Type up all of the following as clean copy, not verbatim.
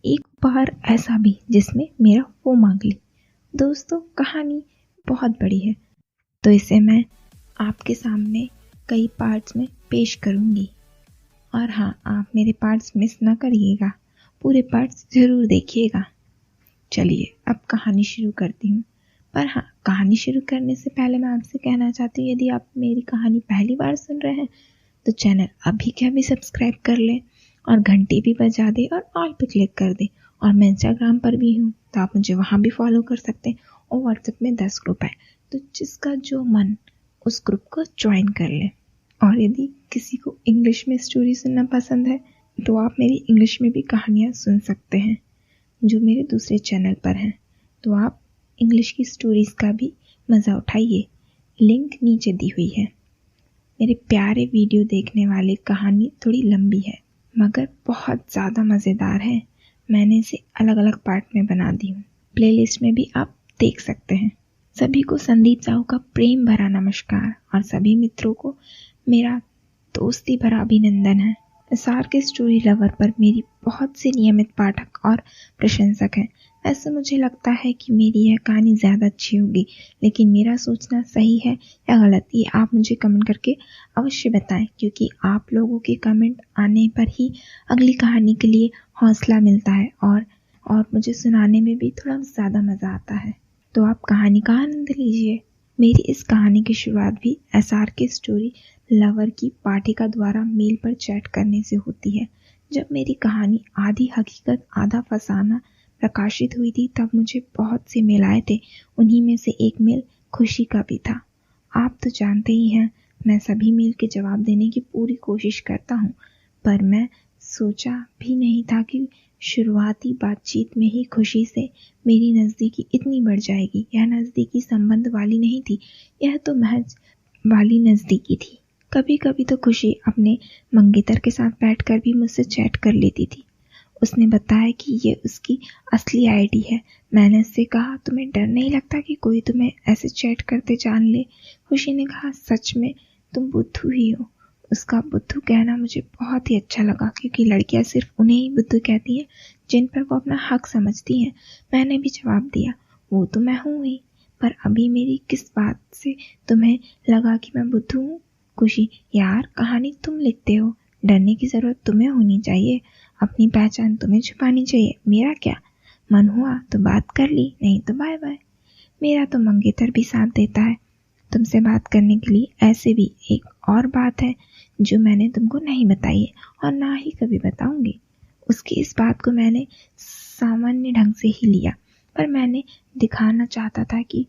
एक बार ऐसा भी जिसमें मेरा वो मांग ली। दोस्तों, कहानी बहुत बड़ी है तो इसे मैं आपके सामने कई पार्ट्स में पेश करूंगी। और हाँ, आप मेरे पार्ट्स मिस ना करिएगा, पूरे पार्ट्स जरूर देखिएगा। चलिए अब कहानी शुरू करती हूँ। पर हाँ, कहानी शुरू करने से पहले मैं आपसे कहना चाहती हूँ, यदि आप मेरी कहानी पहली बार सुन रहे हैं तो चैनल अभी के अभी सब्सक्राइब कर लें और घंटी भी बजा दे और ऑल पे क्लिक कर दे। और मैं इंस्टाग्राम पर भी हूँ तो आप मुझे वहाँ भी फॉलो कर सकते हैं। और व्हाट्सएप में 10 ग्रुप है तो जिसका जो मन उस ग्रुप को ज्वाइन कर ले। और यदि किसी को इंग्लिश में स्टोरी सुनना पसंद है तो आप मेरी इंग्लिश में भी कहानियाँ सुन सकते हैं जो मेरे दूसरे चैनल पर हैं। तो आप इंग्लिश की स्टोरीज का भी मज़ा उठाइए, लिंक नीचे दी हुई है। मेरे प्यारे वीडियो देखने वाले, कहानी थोड़ी लंबी है मगर बहुत ज़्यादा मज़ेदार है। मैंने इसे अलग अलग पार्ट में बना दी हूँ, प्लेलिस्ट में भी आप देख सकते हैं। सभी को संदीप साहू का प्रेम भरा नमस्कार और सभी मित्रों को मेरा दोस्ती भरा अभिनंदन है। एसआर के स्टोरी लवर पर मेरी बहुत से नियमित पाठक और प्रशंसक हैं। ऐसे मुझे लगता है कि मेरी यह कहानी ज़्यादा अच्छी होगी, लेकिन मेरा सोचना सही है या गलत ये आप मुझे कमेंट करके अवश्य बताएं, क्योंकि आप लोगों के कमेंट आने पर ही अगली कहानी के लिए हौसला मिलता है और मुझे सुनाने में भी थोड़ा ज़्यादा मज़ा आता है। तो आप कहानी का आनंद लीजिए। मेरी इस कहानी की शुरुआत भी एसआर के स्टोरी लवर की पाठिका द्वारा मेल पर चैट करने से होती है। जब मेरी कहानी आधी हकीकत आधा फसाना प्रकाशित हुई थी तब मुझे बहुत से मेल आए थे। उन्हीं में से एक मेल खुशी का भी था। आप तो जानते ही हैं, मैं सभी मेल के जवाब देने की पूरी कोशिश करता हूँ, पर मैं सोचा भी नहीं था कि शुरुआती बातचीत में ही खुशी से मेरी नज़दीकी इतनी बढ़ जाएगी। यह नज़दीकी संबंध वाली नहीं थी, यह तो महज वाली नज़दीकी थी। कभी कभी तो खुशी अपने मंगेतर के साथ बैठकर भी मुझसे चैट कर लेती थी। उसने बताया कि ये उसकी असली आईडी है। मैंने उससे कहा, तुम्हें डर नहीं लगता कि कोई तुम्हें ऐसे चैट करते जान ले? खुशी ने कहा, सच में तुम बुद्धू ही हो। उसका बुद्धू कहना मुझे बहुत ही अच्छा लगा, क्योंकि लड़कियां सिर्फ उन्हें ही बुद्धू कहती हैं जिन पर वो अपना हक समझती हैं। मैंने भी जवाब दिया, वो तो मैं हूँ ही, पर अभी मेरी किस बात से तुम्हें लगा कि मैं बुद्धू हूँ? खुशी, यार कहानी तुम लिखते हो, डरने की जरूरत तुम्हें होनी चाहिए, अपनी पहचान तुम्हें छुपानी चाहिए। मेरा क्या, मन हुआ तो बात कर ली, नहीं तो बाय बाय। मेरा तो मंगेतर भी साथ देता है तुमसे बात करने के लिए। ऐसे भी एक और बात है जो मैंने तुमको नहीं बताई है और ना ही कभी बताऊंगी। उसकी इस बात को मैंने सामान्य ढंग से ही लिया, पर मैंने दिखाना चाहता था कि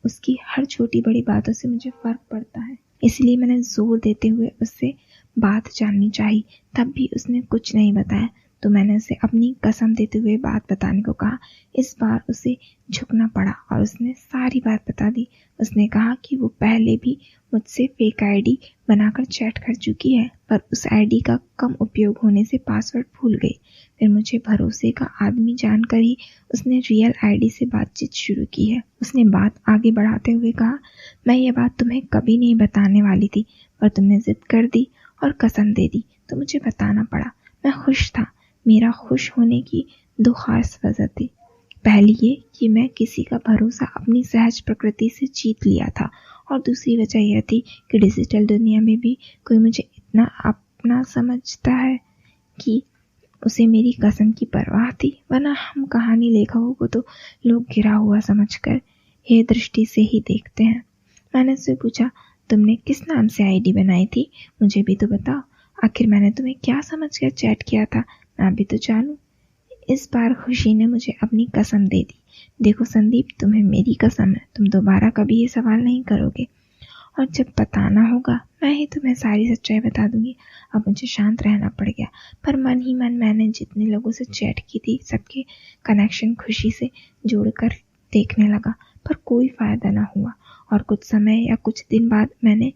उसकी हर छोटी बड़ी बातों से मुझे फर्क पड़ता है। इसलिए मैंने जोर देते हुए उससे बात जाननी चाहिए। तब भी उसने कुछ नहीं बताया, तो मैंने उसे अपनी कसम देते हुए बात बताने को कहा। इस बार उसे झुकना पड़ा और उसने सारी बात बता दी। उसने कहा कि वो पहले भी मुझसे फेक आईडी बनाकर चैट कर चुकी है, पर उस आईडी का कम उपयोग होने से पासवर्ड भूल गई। फिर मुझे भरोसे का आदमी जानकर ही उसने रियल आईडी से बातचीत शुरू की है। उसने बात आगे बढ़ाते हुए कहा, मैं ये बात तुम्हें कभी नहीं बताने वाली थी, पर तुमने जिद कर दी और कसम दे दी तो मुझे बताना पड़ा। मैं खुश था। मेरा खुश होने की 2 खास वजह थी। पहली ये कि मैं किसी का भरोसा अपनी सहज प्रकृति से जीत लिया था, और दूसरी वजह यह थी कि डिजिटल दुनिया में भी कोई मुझे इतना अपना समझता है कि उसे मेरी कसम की परवाह थी। वरना हम कहानी लेखकों को तो लोग गिरा हुआ समझकर हे दृष्टि से ही देखते हैं। मैंने उससे पूछा, तुमने किस नाम से आईडी बनाई थी? मुझे भी तो बताओ। आखिर मैंने तुम्हें क्या समझकर चैट किया था, मैं भी तो जानूं। इस बार खुशी ने मुझे अपनी कसम दे दी। देखो संदीप, तुम्हें मेरी कसम है, तुम दोबारा कभी ये सवाल नहीं करोगे, और जब बताना होगा मैं ही तुम्हें सारी सच्चाई बता दूंगी। अब मुझे शांत रहना पड़ गया, पर मन ही मन मैंने जितने लोगों से चैट की थी सबके कनेक्शन खुशी से जोड़कर देखने लगा, पर कोई फायदा ना हुआ। और कुछ समय या कुछ दिन बाद मैंने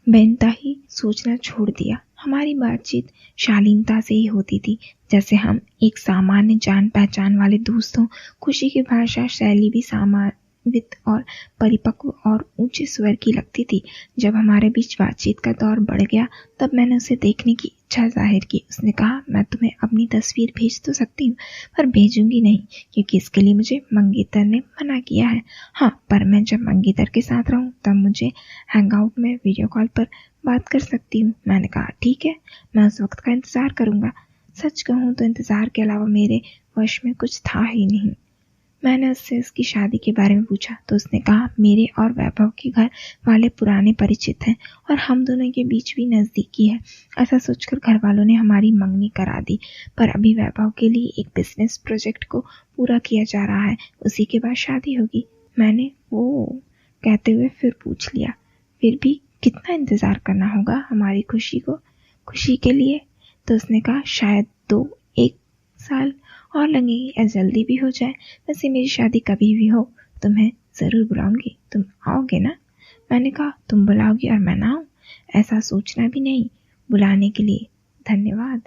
बेनता ही सोचना छोड़ दिया। हमारी बातचीत शालीनता से ही होती थी, जैसे हम एक सामान्य जान पहचान वाले दोस्त हों। खुशी की भाषा शैली भी सामावित और परिपक्व और ऊंचे स्वर की लगती थी। जब हमारे बीच बातचीत का दौर बढ़ गया तब मैंने उसे देखने की इच्छा जाहिर की। उसने कहा, मैं तुम्हें अपनी तस्वीर भेज तो सकती हूँ, पर भेजूंगी नहीं, क्योंकि इसके लिए मुझे मंगेतर ने मना किया है। हाँ, पर मैं जब मंगेतर के साथ रहूँ तब मुझे हैंगआउट में वीडियो कॉल पर बात कर सकती हूँ। मैंने कहा, ठीक है, मैं उस वक्त का इंतजार करूंगा। सच कहूँ तो इंतजार के अलावा मेरे वश में कुछ था ही नहीं। मैंने उससे उसकी शादी के बारे में पूछा तो उसने कहा, मेरे और वैभव के घर वाले पुराने परिचित हैं और हम दोनों के बीच भी नजदीकी है। ऐसा सोचकर घर वालों ने हमारी मंगनी करा दी, पर अभी वैभव के लिए एक बिजनेस प्रोजेक्ट को पूरा किया जा रहा है, उसी के बाद शादी होगी। मैंने वो कहते हुए फिर पूछ लिया, फिर भी कितना इंतजार करना होगा हमारी खुशी के लिए? तो उसने कहा, शायद 1 साल और लगेगी या जल्दी भी हो जाए। वैसे मेरी शादी कभी भी हो तुम्हें जरूर बुलाऊंगी, तुम आओगे ना? मैंने कहा, तुम बुलाओगी और मैं ना आऊं? ऐसा सोचना भी नहीं। बुलाने के लिए धन्यवाद।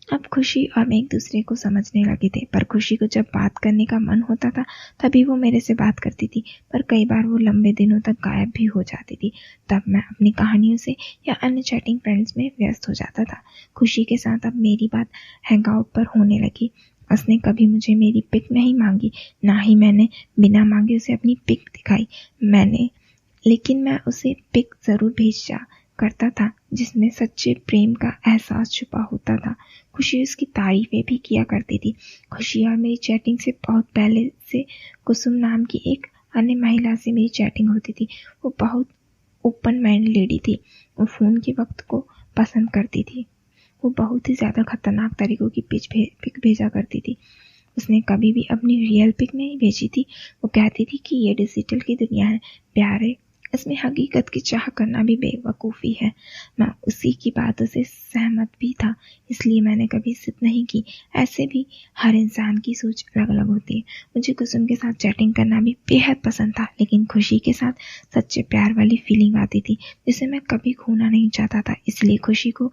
अब खुशी और मैं एक दूसरे को समझने लगे थे, पर खुशी को जब बात करने का मन होता था तभी वो मेरे से बात करती थी, पर कई बार वो लंबे दिनों तक गायब भी हो जाती थी। तब मैं अपनी कहानियों से या अन्य चैटिंग फ्रेंड्स में व्यस्त हो जाता था। खुशी के साथ अब मेरी बात हैंगआउट पर होने लगी। उसने कभी मुझे मेरी पिक नहीं मांगी, ना ही मैंने बिना मांगे उसे अपनी पिक दिखाई। लेकिन मैं उसे पिक जरूर भेजा करता था जिसमें सच्चे प्रेम का एहसास छुपा होता था। खुशी उसकी तारीफें भी किया करती थी। खुशी और मेरी चैटिंग से बहुत पहले से कुसुम नाम की एक अन्य महिला से मेरी चैटिंग होती थी। वो बहुत ओपन माइंड लेडी थी। वो फोन के वक्त को पसंद करती थी। वो बहुत ही ज्यादा खतरनाक तरीकों की पिक भेजा करती थी। उसने कभी भी अपनी रियल पिक नहीं भेजी थी। वो कहती थी कि ये डिजिटल की दुनिया है प्यारे, इसमें हकीकत की चाह करना भी बेवकूफ़ी है। मैं उसी की बातों से सहमत भी था, इसलिए मैंने कभी जिद नहीं की। ऐसे भी हर इंसान की सोच अलग अलग होती है। मुझे कुसुम के साथ चैटिंग करना भी बेहद पसंद था, लेकिन खुशी के साथ सच्चे प्यार वाली फीलिंग आती थी जिसे मैं कभी खोना नहीं चाहता था। इसलिए खुशी को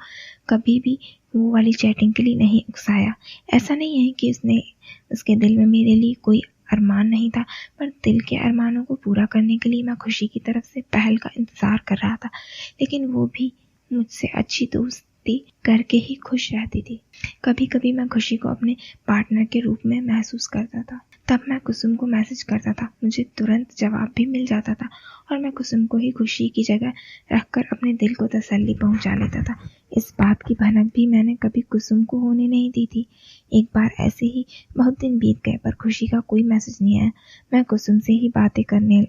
कभी भी वो वाली चैटिंग के लिए नहीं उकसाया। ऐसा नहीं है कि उसके दिल में मेरे लिए कोई अरमान नहीं था, पर दिल के अरमानों को पूरा करने के लिए मैं खुशी की तरफ से पहल का इंतजार कर रहा था। लेकिन वो भी मुझसे अच्छी दोस्ती करके ही खुश रहती थी। कभी कभी मैं खुशी को अपने पार्टनर के रूप में महसूस करता था। तब मैं कुसुम को मैसेज करता था, मुझे तुरंत जवाब भी मिल जाता था और मैं कुसुम को ही खुशी की जगह रखकर अपने दिल को तसल्ली पहुंचा लेता था। इस बात की भनक भी मैंने कभी कुसुम को होने नहीं दी थी। एक बार ऐसे ही बहुत दिन बीत गए पर खुशी का कोई मैसेज नहीं आया। मैं कुसुम से ही बातें करने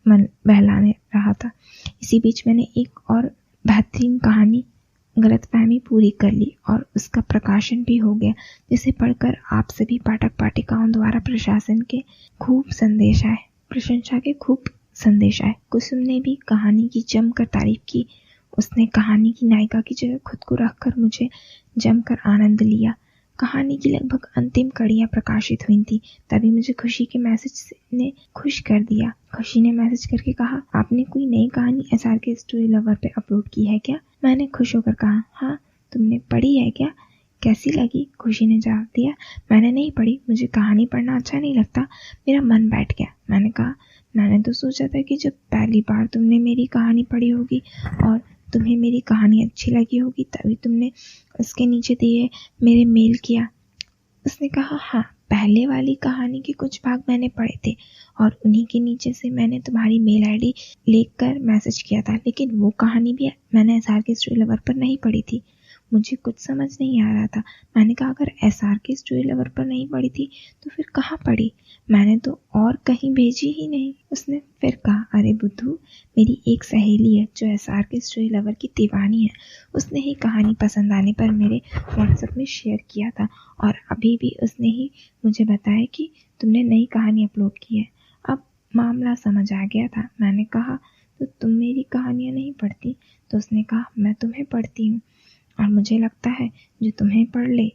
मन बहलाने रहा था। इसी बीच मैंने एक और बेहतरीन कहानी गलतफहमी पूरी कर ली और उसका प्रकाशन भी हो गया, जिसे पढ़कर आप सभी पाठक पाठिकाओं द्वारा प्रशंसा के खूब संदेश आए। कुसुम ने भी कहानी की जमकर तारीफ की। उसने कहानी की नायिका की जगह खुद को रखकर मुझे जमकर आनंद लिया। कहानी की लगभग अंतिम कड़ियां प्रकाशित हुई थी, तभी मुझे खुशी के मैसेज ने खुश कर दिया। खुशी ने मैसेज करके कहा, आपने कोई नई कहानी SRK स्टोरी लवर पे अपलोड की है क्या? मैंने खुश होकर कहा, हाँ, तुमने पढ़ी है क्या? कैसी लगी? खुशी ने जवाब दिया, मैंने नहीं पढ़ी, मुझे कहानी पढ़ना अच्छा नहीं लगता, मेरा मन बैठ गया। मैंने कहा, मैंने तो सोचा था कि जब पहली बार तुमने मेरी कहानी पढ़ी होगी और तुम्हें मेरी कहानी अच्छी लगी होगी तभी तुमने उसके नीचे दिए मेरे मेल किया। उसने कहा, हाँ, पहले वाली कहानी के कुछ भाग मैंने पढ़े थे और उन्हीं के नीचे से मैंने तुम्हारी मेल आईडी लेकर मैसेज किया था, लेकिन वो कहानी भी मैंने SRK स्टोरी लवर पर नहीं पढ़ी थी। मुझे कुछ समझ नहीं आ रहा था। मैंने कहा, अगर SRK स्टोरी लवर पर नहीं पढ़ी थी तो फिर कहाँ पढ़ी? मैंने तो और कहीं भेजी ही नहीं। उसने फिर कहा, अरे बुद्धू, मेरी एक सहेली है जो SRK स्टोरी लवर की दीवानी है। उसने ही कहानी पसंद आने पर मेरे व्हाट्सएप में शेयर किया था और अभी भी उसने ही मुझे बताया कि तुमने नई कहानी अपलोड की है। अब मामला समझ आ गया था। मैंने कहा, तो तुम मेरी कहानियां नहीं पढ़ती? तो उसने कहा, मैं तुम्हें पढ़ती हूँ और मुझे लगता है जो तुम्हें पढ़ ले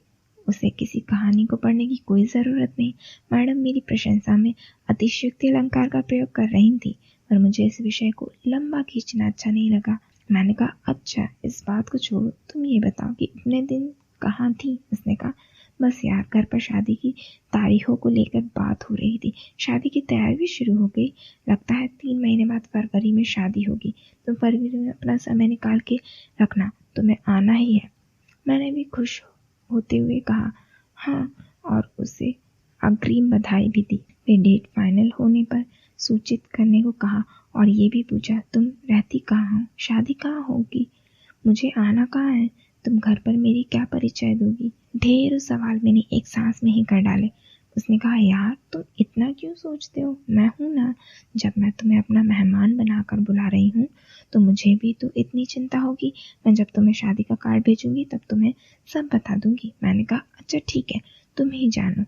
उसे किसी कहानी को पढ़ने की कोई ज़रूरत नहीं। मैडम मेरी प्रशंसा में अतिशयोक्ति अलंकार का प्रयोग कर रही थी, पर मुझे इस विषय को लंबा खींचना अच्छा नहीं लगा। मैंने कहा, अच्छा, इस बात को छोड़ो, तुम ये बताओ कि इतने दिन कहाँ थी? उसने कहा, बस यार, घर पर शादी की तारीखों को लेकर बात हो रही थी। शादी की तैयारी भी शुरू हो गई। लगता है 3 महीने बाद फरवरी में शादी होगी। तुम फरवरी में अपना समय निकाल के रखना, तुम्हें आना ही है। मैंने भी खुश होते हुए कहा हाँ और उसे अग्रिम बधाई भी दी। वे डेट फाइनल होने पर सूचित करने को कहा और ये भी पूछा तुम रहती कहाँ हो, शादी कहाँ होगी, मुझे आना कहाँ है, तुम घर पर मेरी क्या परिचय दोगी। ढेर सवाल मैंने एक सांस में ही कर डाले। उसने कहा यार तुम इतना क्यों सोचते हो, मैं हूं ना, जब मैं तुम्हें अपना मेहमान बनाकर बुला रही हूँ तो मुझे भी तो इतनी चिंता होगी। मैं जब तुम्हें शादी का कार्ड भेजूंगी तब तुम्हें सब बता दूंगी। मैंने कहा अच्छा ठीक है, तुम ही जानो,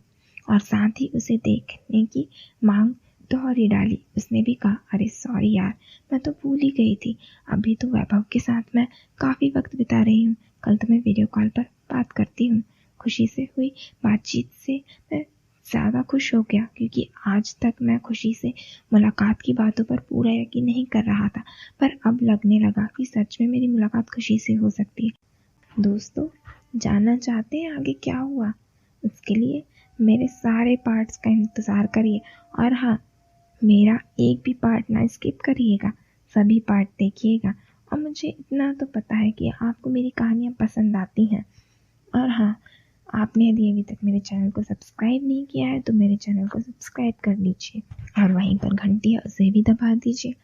और साथ ही उसे देखने की मांग दोहरी डाली। उसने भी कहा अरे सॉरी यार, मैं तो भूल ही गई थी, अभी तो वैभव के साथ मैं काफी वक्त बिता रही हूँ, कल तुम्हें वीडियो कॉल पर बात करती हूँ। खुशी से हुई बातचीत से मैं ज़्यादा खुश हो गया, क्योंकि आज तक मैं खुशी से मुलाकात की बातों पर पूरा यकीन नहीं कर रहा था, पर अब लगने लगा कि सच में मेरी मुलाकात खुशी से हो सकती है। दोस्तों, जानना चाहते हैं आगे क्या हुआ? उसके लिए मेरे सारे पार्ट्स का इंतज़ार करिए, और हाँ, मेरा एक भी पार्ट ना स्किप करिएगा, सभी पार्ट देखिएगा। और मुझे इतना तो पता है कि आपको मेरी कहानियाँ पसंद आती हैं। और हाँ, आपने यदि अभी तक मेरे चैनल को सब्सक्राइब नहीं किया है तो मेरे चैनल को सब्सक्राइब कर लीजिए, और वहीं पर घंटी है उसे भी दबा दीजिए,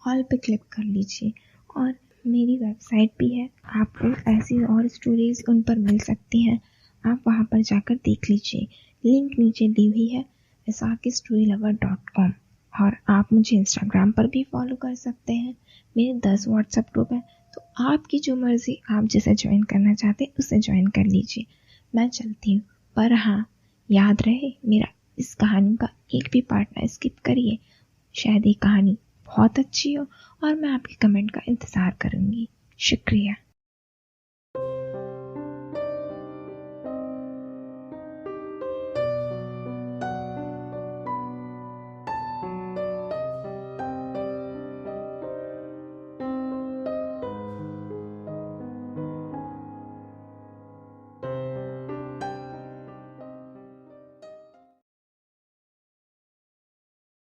ऑल पे क्लिक कर लीजिए। और मेरी वेबसाइट भी है, आपको ऐसी और स्टोरीज उन पर मिल सकती हैं, आप वहां पर जाकर देख लीजिए। लिंक नीचे दी हुई है SRKStoryLover.com। और आप मुझे इंस्टाग्राम पर भी फॉलो कर सकते हैं। मेरे 10 व्हाट्सएप ग्रुप हैं, तो आपकी जो मर्जी, आप जिसे ज्वाइन करना चाहते हैं उसे ज्वाइन कर लीजिए। मैं चलती हूँ, पर हाँ, याद रहे मेरा इस कहानी का एक भी पार्ट ना स्किप करिए, शायद ये कहानी बहुत अच्छी हो और मैं आपके कमेंट का इंतज़ार करूँगी। शुक्रिया।